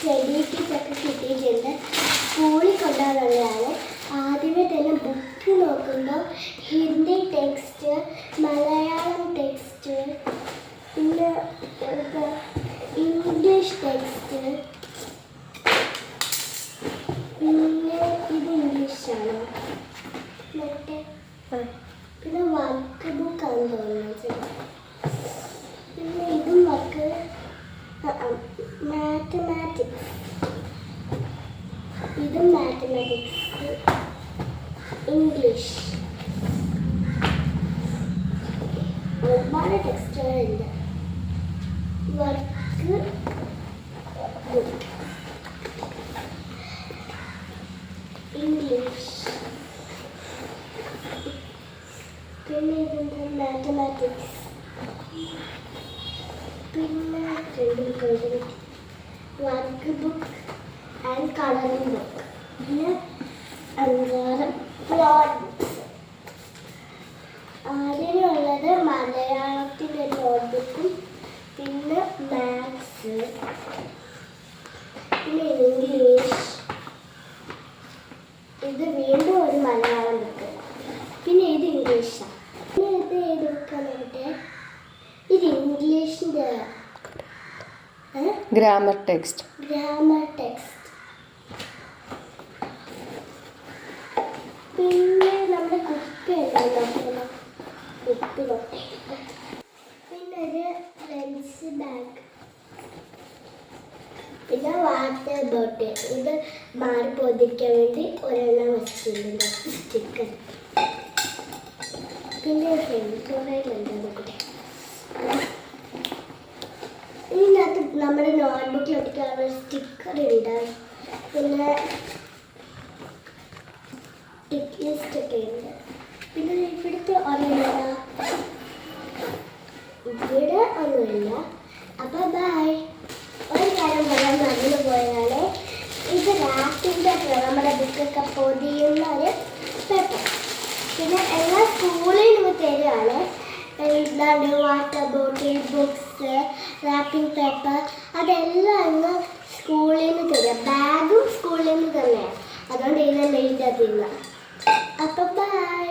Study കിറ്റൊക്കെ കിട്ടിയിട്ടുണ്ട്. സ്കൂളിൽ കൊണ്ടുപോകാനുള്ളതാണ്. ആദ്യമേ തന്നെ ബുക്ക് നോക്കുമ്പോൾ ഹിന്ദി ടെക്സ്റ്റ്, മലയാളം ടെക്സ്റ്റ്, പിന്നെ ഇംഗ്ലീഷ് ടെക്സ്റ്റ്, പിന്നെ ഇത് ഇംഗ്ലീഷാണ്, മറ്റേ പിന്നെ വർക്ക് ബുക്കാണ് തോന്നുന്നത്. പിന്നെ ഇതും വർക്ക് മാത്തമാറ്റിക്സ്, ഇതും മാത്തമാറ്റിക്സ്, ഇംഗ്ലീഷ്. ഒരുപാട് ടെക്സ്റ്റുകളുണ്ട്. വർക്ക് ബുക്ക്, ഇംഗ്ലീഷ്, പിന്നെ ഇതെന്താ മാത്തമാറ്റിക്സ്, പിന്നെ work book and colouring book, പിന്നെ പ്ലോട്ട് ബുക്സ്. ആദ്യമുള്ളത് മലയാളത്തിൻ്റെ നോട്ട് ബുക്കും, പിന്നെ മാത്സ്, പിന്നെ ഇംഗ്ലീഷ്, ഇത് വീണ്ടും ഒരു മലയാളം ബുക്ക്, പിന്നെ ഇത് ഇംഗ്ലീഷാണ്. പിന്നെ ഇത് ഏത് ബുക്കാണ്? ഇത് ഇംഗ്ലീഷിൻ്റെ ഗ്രാമർ ടെക്സ്റ്റ്. പിന്നെ നമ്മുടെ കുപ്പി ഉണ്ടല്ലോ, കുപ്പി തൊട്ടി. പിന്നെ ഒരു ലഞ്ച് ബാഗ്, പിന്നെ വാട്ടർ ബോട്ടിൽ. ഇത് മാറി പൊതിക്കാൻ വേണ്ടി ഒരെണ്ണം വെച്ചിട്ടുണ്ട്, സ്റ്റിക്കർ. പിന്നെ ഫ്രണ്ട്സുകളുണ്ട്. ഇതിനകത്ത് നമ്മുടെ നോട്ട്ബുക്കിൽ ഒട്ടിക്കാനുള്ള സ്റ്റിക്കർ ഉണ്ട്. പിന്നെ ടിക്ക് ലിസ്റ്റ് ഒക്കെ ഉണ്ട്. പിന്നെ ഇവിടുത്തെ ഒരെണ്ണ ഇവിടെ ഒന്നുമില്ല. അപ്പോൾ ബൈ. ഒരു കാര്യം പറയാൻ മറന്നു പോയാൽ, ഇത് റാപ്പിൻ്റെ നമ്മുടെ ബുക്കൊക്കെ പൊതിയുന്ന ഒരു പേപ്പർ. പിന്നെ എല്ലാ സ്കൂളിൽ നിന്ന് തരുവാണ്. ഇതാണ് water bottle, books, wrapping paper, അതെല്ലാം ഇന്ന് സ്കൂളിൽ നിന്ന് തരിക. ബാഗും സ്കൂളിൽ നിന്ന് തന്നെയാണ്. അതുകൊണ്ട് ഇതെല്ലാം എഴുതാതില്ല. അപ്പോൾ ബൈ.